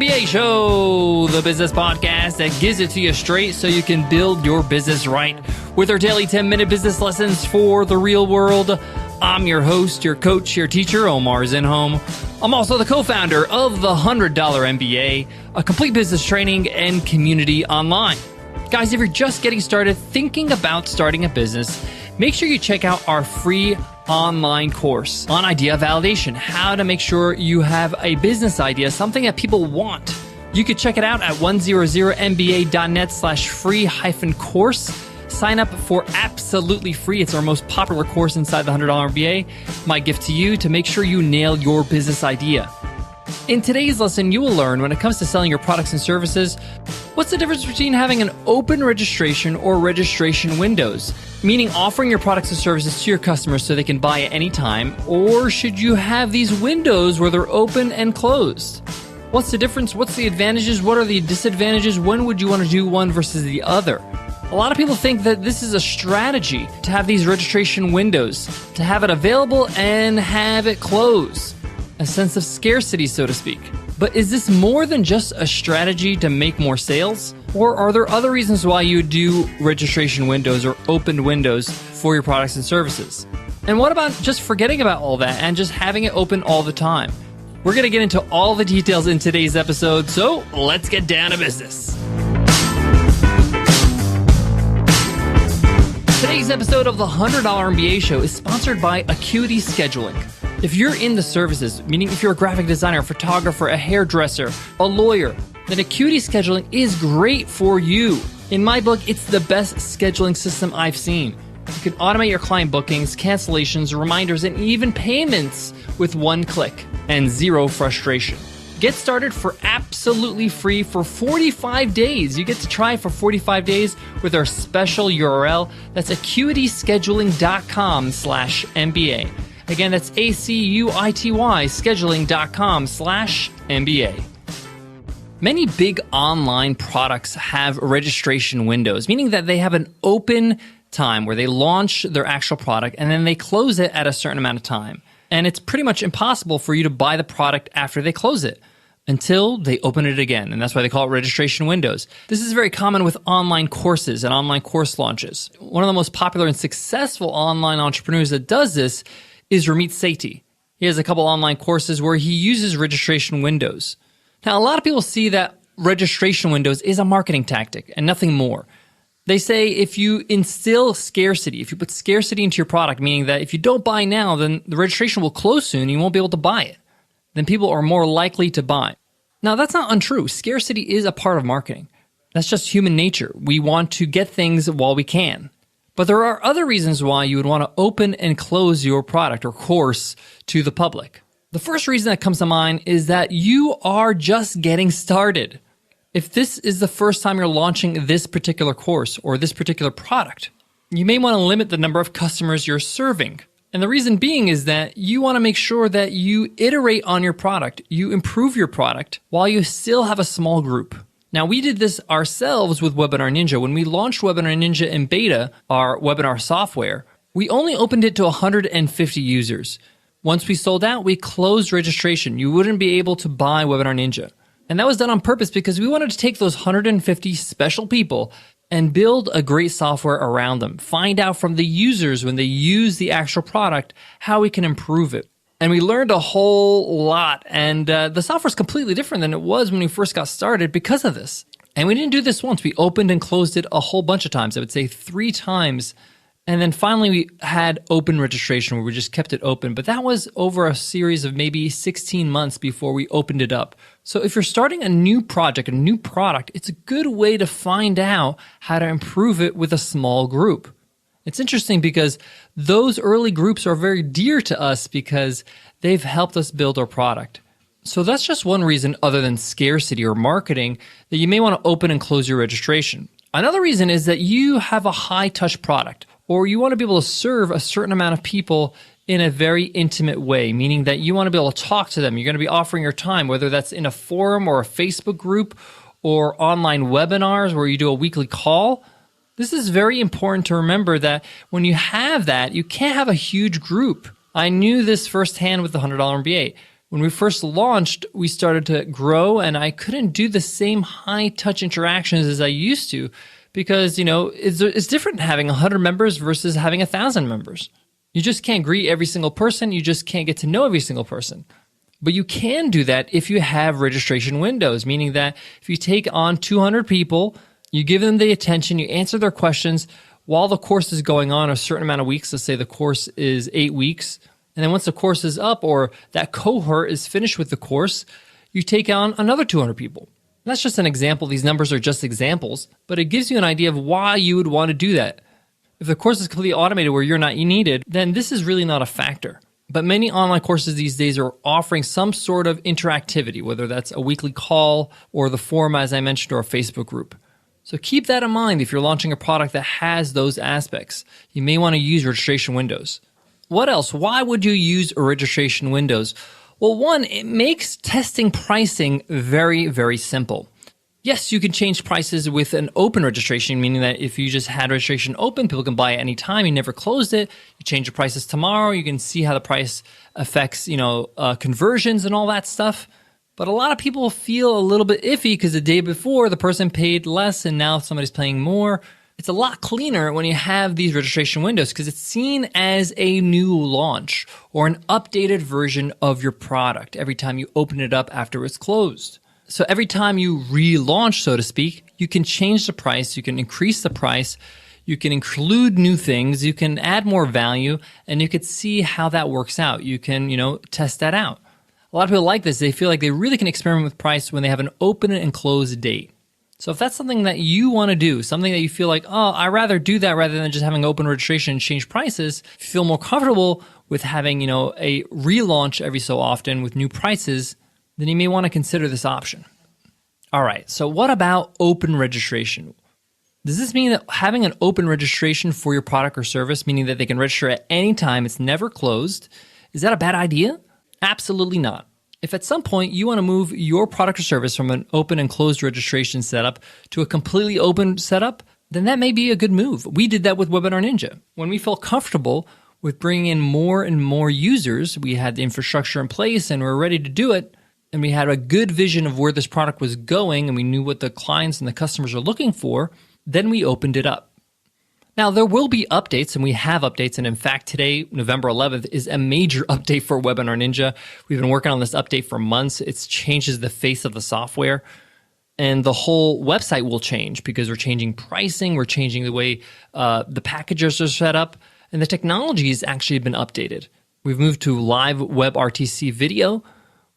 MBA Show, the business podcast that gives it to you straight so you can build your business right. With our daily 10-minute business lessons for the real world, I'm your host, your coach, your teacher, Omar Zinhom. I'm also the co-founder of the $100 MBA, a complete business training and community online. Guys, if you're just getting started thinking about starting a business, make sure you check out our free online course on idea validation, how to make sure you have a business idea, something that people want. You can check it out at 100mba.net/free-course. Sign up for absolutely free. It's our most popular course inside the $100 MBA. My gift to you to make sure you nail your business idea. In today's lesson, you will learn when it comes to selling your products and services, what's the difference between having an open registration or registration windows? Meaning offering your products and services to your customers so they can buy at any time, or should you have these windows where they're open and closed? What's the difference? What's the advantages? What are the disadvantages? When would you want to do one versus the other? A lot of people think that this is a strategy to have these registration windows, to have it available and have it close. A sense of scarcity, so to speak. But is this more than just a strategy to make more sales? Or are there other reasons why you do registration windows or open windows for your products and services? And what about just forgetting about all that and just having it open all the time? We're going to get into all the details in today's episode, so let's get down to business. Today's episode of the $100 MBA Show is sponsored by Acuity Scheduling. If you're in the services, meaning if you're a graphic designer, a photographer, a hairdresser, a lawyer, then Acuity Scheduling is great for you. In my book, it's the best scheduling system I've seen. You can automate your client bookings, cancellations, reminders, and even payments with one click and zero frustration. Get started for absolutely free for 45 days. You get to try it for 45 days with our special URL. That's acuityscheduling.com/MBA. Again, that's ACUITY scheduling.com/MBA. Many big online products have registration windows, meaning that they have an open time where they launch their actual product and then they close it at a certain amount of time. And it's pretty much impossible for you to buy the product after they close it until they open it again. And that's why they call it registration windows. This is very common with online courses and online course launches. One of the most popular and successful online entrepreneurs that does this is Ramit Sethi. He has a couple online courses where he uses registration windows. Now, a lot of people see that registration windows is a marketing tactic and nothing more. They say if you instill scarcity, if you put scarcity into your product, meaning that if you don't buy now, then the registration will close soon and you won't be able to buy it, then people are more likely to buy. Now, that's not untrue. Scarcity is a part of marketing. That's just human nature. We want to get things while we can. But there are other reasons why you would want to open and close your product or course to the public. The first reason that comes to mind is that you are just getting started. If this is the first time you're launching this particular course or this particular product, you may want to limit the number of customers you're serving. And the reason being is that you want to make sure that you iterate on your product, you improve your product while you still have a small group. Now, we did this ourselves with Webinar Ninja. When we launched Webinar Ninja in beta, our webinar software, we only opened it to 150 users. Once we sold out, we closed registration. You wouldn't be able to buy Webinar Ninja. And that was done on purpose because we wanted to take those 150 special people and build a great software around them. Find out from the users when they use the actual product how we can improve it. And we learned a whole lot. And the software is completely different than it was when we first got started because of this. And we didn't do this once. We opened and closed it a whole bunch of times. I would say 3 times. And then finally, we had open registration where we just kept it open. But that was over a series of maybe 16 months before we opened it up. So if you're starting a new project, a new product, it's a good way to find out how to improve it with a small group. It's interesting because those early groups are very dear to us because they've helped us build our product. So that's just one reason other than scarcity or marketing that you may want to open and close your registration. Another reason is that you have a high-touch product, or you want to be able to serve a certain amount of people in a very intimate way, meaning that you want to be able to talk to them. You're going to be offering your time, whether that's in a forum or a Facebook group or online webinars where you do a weekly call. This is very important to remember that when you have that, you can't have a huge group. I knew this firsthand with the $100 MBA. When we first launched, we started to grow and I couldn't do the same high touch interactions as I used to because, it's different having 100 members versus having 1,000 members. You just can't greet every single person. You just can't get to know every single person. But you can do that if you have registration windows, meaning that if you take on 200 people, you give them the attention, you answer their questions while the course is going on a certain amount of weeks. Let's say the course is 8 weeks. And then once the course is up or that cohort is finished with the course, you take on another 200 people. That's just an example. These numbers are just examples, but it gives you an idea of why you would want to do that. If the course is completely automated where you're not needed, then this is really not a factor. But many online courses these days are offering some sort of interactivity, whether that's a weekly call or the forum, as I mentioned, or a Facebook group. So keep that in mind if you're launching a product that has those aspects. You may want to use registration windows. What else? Why would you use registration windows? Well, one, it makes testing pricing very, very simple. Yes, you can change prices with an open registration, meaning that if you just had registration open, people can buy at any time. You never closed it. You change your prices tomorrow. You can see how the price affects, conversions and all that stuff. But a lot of people feel a little bit iffy because the day before the person paid less and now somebody's paying more. It's a lot cleaner when you have these registration windows because it's seen as a new launch or an updated version of your product every time you open it up after it's closed. So every time you relaunch, so to speak, you can change the price, you can increase the price, you can include new things, you can add more value, and you can see how that works out. You can, test that out. A lot of people like this. They feel like they really can experiment with price when they have an open and closed date. So if that's something that you want to do, something that you feel like, I'd rather do that rather than just having open registration and change prices, if you feel more comfortable with having, a relaunch every so often with new prices, then you may want to consider this option. All right, so what about open registration? Does this mean that having an open registration for your product or service, meaning that they can register at any time, it's never closed, is that a bad idea? Absolutely not. If at some point you want to move your product or service from an open and closed registration setup to a completely open setup, then that may be a good move. We did that with Webinar Ninja. When we felt comfortable with bringing in more and more users, we had the infrastructure in place and we were ready to do it, and we had a good vision of where this product was going and we knew what the clients and the customers are looking for, then we opened it up. Now, there will be updates, and we have updates. And in fact, today, November 11th, is a major update for Webinar Ninja. We've been working on this update for months. It changes the face of the software. And the whole website will change because we're changing pricing. We're changing the way the packages are set up. And the technology has actually been updated. We've moved to live WebRTC video,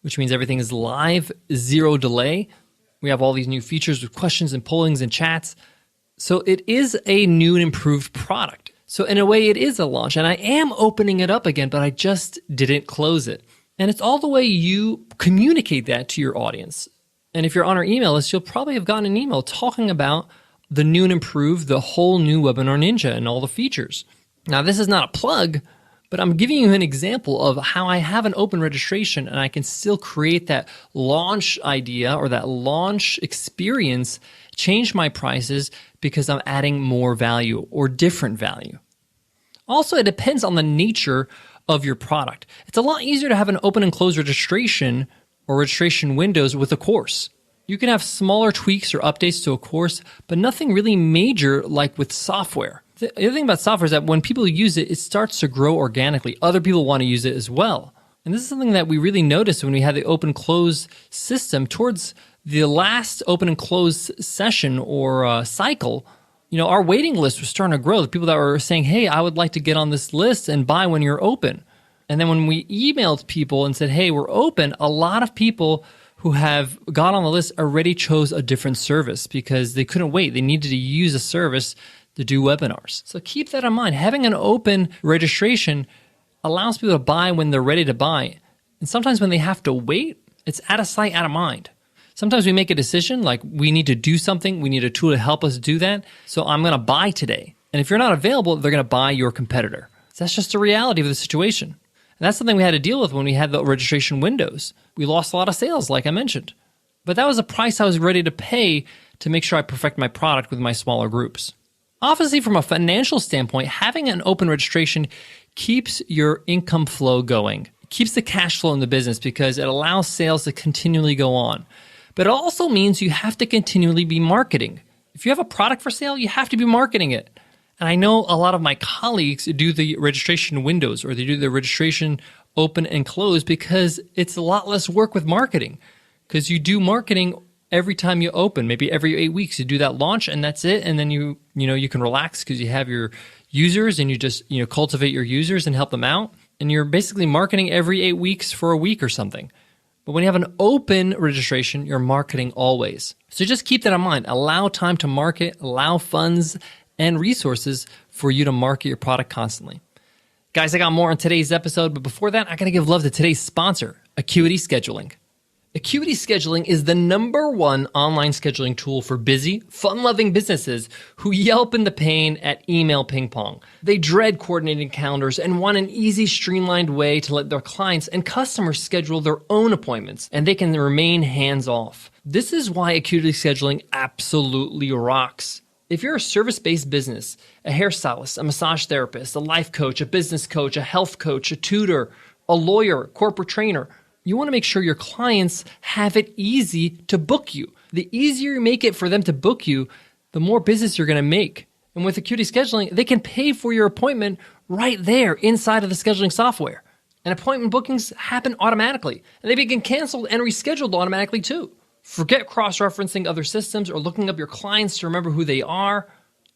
which means everything is live, zero delay. We have all these new features with questions and pollings and chats. So it is a new and improved product. So in a way, it is a launch. And I am opening it up again, but I just didn't close it. And it's all the way you communicate that to your audience. And if you're on our email list, you'll probably have gotten an email talking about the new and improved, the whole new Webinar Ninja and all the features. Now, this is not a plug, but I'm giving you an example of how I have an open registration and I can still create that launch idea or that launch experience, change my prices because I'm adding more value or different value. Also, it depends on the nature of your product. It's a lot easier to have an open and closed registration or registration windows with a course. You can have smaller tweaks or updates to a course, but nothing really major like with software. The other thing about software is that when people use it, it starts to grow organically. Other people want to use it as well. And this is something that we really noticed when we had the open-close system. Towards the last open and close session or cycle, our waiting list was starting to grow. The people that were saying, hey, I would like to get on this list and buy when you're open. And then when we emailed people and said, hey, we're open, a lot of people who have got on the list already chose a different service because they couldn't wait. They needed to use a service to do webinars. So keep that in mind. Having an open registration allows people to buy when they're ready to buy. And sometimes when they have to wait, it's out of sight, out of mind. Sometimes we make a decision like we need to do something. We need a tool to help us do that. So I'm going to buy today. And if you're not available, they're going to buy your competitor. So that's just the reality of the situation. And that's something we had to deal with when we had the registration windows. We lost a lot of sales, like I mentioned. But that was a price I was ready to pay to make sure I perfect my product with my smaller groups. Obviously, from a financial standpoint, having an open registration keeps your income flow going, keeps the cash flow in the business because it allows sales to continually go on. But it also means you have to continually be marketing. If you have a product for sale, you have to be marketing it. And I know a lot of my colleagues do the registration windows or they do the registration open and close because it's a lot less work with marketing. Because you do marketing every time you open, maybe every 8 weeks, you do that launch and that's it. And then you can relax because you have your users and you just cultivate your users and help them out. And you're basically marketing every 8 weeks for a week or something. But when you have an open registration, you're marketing always. So just keep that in mind. Allow time to market, allow funds and resources for you to market your product constantly. Guys, I got more on today's episode, but before that, I got to give love to today's sponsor, Acuity Scheduling. Acuity Scheduling is the #1 online scheduling tool for busy, fun-loving businesses who yelp in the pain at email ping pong. They dread coordinating calendars and want an easy, streamlined way to let their clients and customers schedule their own appointments, and they can remain hands-off. This is why Acuity Scheduling absolutely rocks. If you're a service-based business, a hairstylist, a massage therapist, a life coach, a business coach, a health coach, a tutor, a lawyer, corporate trainer, you want to make sure your clients have it easy to book you. The easier you make it for them to book you, the more business you're going to make. And with Acuity Scheduling, they can pay for your appointment right there inside of the scheduling software. And appointment bookings happen automatically. And they get canceled and rescheduled automatically too. Forget cross-referencing other systems or looking up your clients to remember who they are.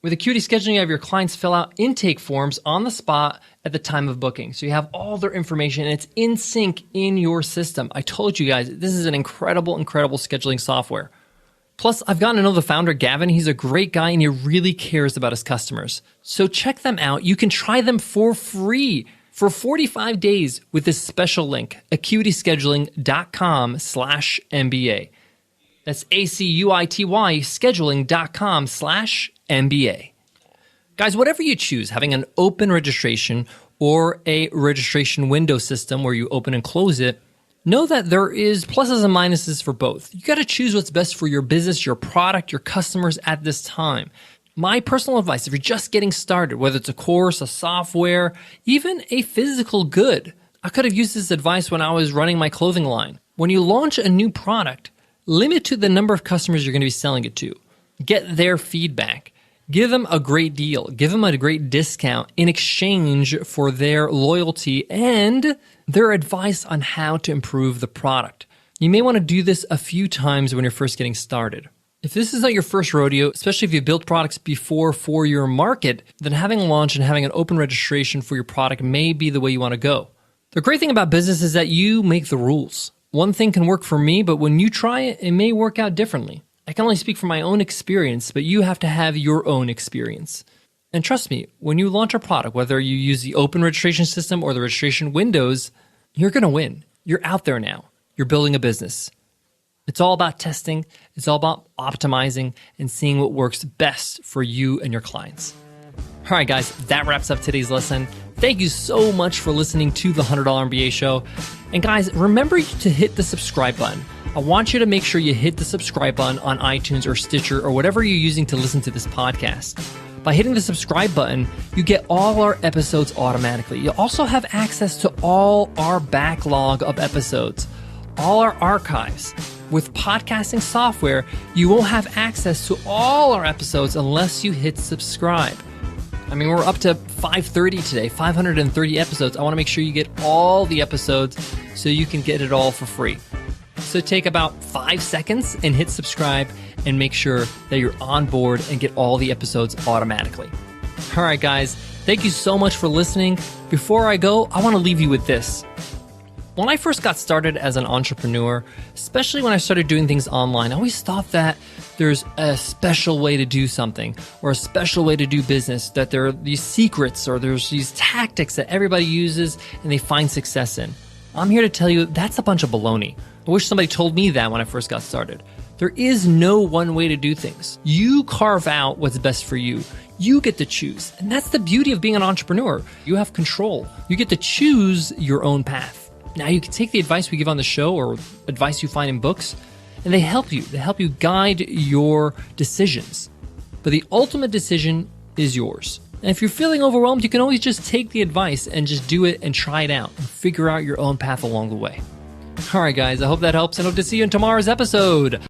With Acuity Scheduling, you have your clients fill out intake forms on the spot at the time of booking. So you have all their information and it's in sync in your system. I told you guys, this is an incredible, incredible scheduling software. Plus, I've gotten to know the founder, Gavin. He's a great guy and he really cares about his customers. So check them out. You can try them for free for 45 days with this special link, acuityscheduling.com/MBA. That's ACUITY scheduling.com/MBA. Guys, whatever you choose, having an open registration or a registration window system where you open and close it, know that there is pluses and minuses for both. You got to choose what's best for your business, your product, your customers at this time. My personal advice, if you're just getting started, whether it's a course, a software, even a physical good, I could have used this advice when I was running my clothing line. When you launch a new product, limit to the number of customers you're going to be selling it to. Get their feedback. Give them a great deal. Give them a great discount in exchange for their loyalty and their advice on how to improve the product. You may want to do this a few times when you're first getting started. If this is not your first rodeo, especially if you've built products before for your market, then having a launch and having an open registration for your product may be the way you want to go. The great thing about business is that you make the rules. One thing can work for me, but when you try it, it may work out differently. I can only speak from my own experience, but you have to have your own experience. And trust me, when you launch a product, whether you use the open registration system or the registration windows, you're going to win. You're out there now. You're building a business. It's all about testing. It's all about optimizing and seeing what works best for you and your clients. All right, guys, that wraps up today's lesson. Thank you so much for listening to the $100 MBA Show. And guys, remember to hit the subscribe button. I want you to make sure you hit the subscribe button on iTunes or Stitcher or whatever you're using to listen to this podcast. By hitting the subscribe button, you get all our episodes automatically. You also have access to all our backlog of episodes, all our archives. With podcasting software, you won't have access to all our episodes unless you hit subscribe. I mean, we're up to 530 today, 530 episodes. I want to make sure you get all the episodes so you can get it all for free. So take about 5 seconds and hit subscribe and make sure that you're on board and get all the episodes automatically. All right, guys, thank you so much for listening. Before I go, I want to leave you with this. When I first got started as an entrepreneur, especially when I started doing things online, I always thought that there's a special way to do something or a special way to do business, that there are these secrets or there's these tactics that everybody uses and they find success in. I'm here to tell you that's a bunch of baloney. I wish somebody told me that when I first got started. There is no one way to do things. You carve out what's best for you. You get to choose. And that's the beauty of being an entrepreneur. You have control. You get to choose your own path. Now, you can take the advice we give on the show or advice you find in books, and they help you. They help you guide your decisions. But the ultimate decision is yours. And if you're feeling overwhelmed, you can always just take the advice and just do it and try it out and figure out your own path along the way. All right, guys, I hope that helps and hope to see you in tomorrow's episode.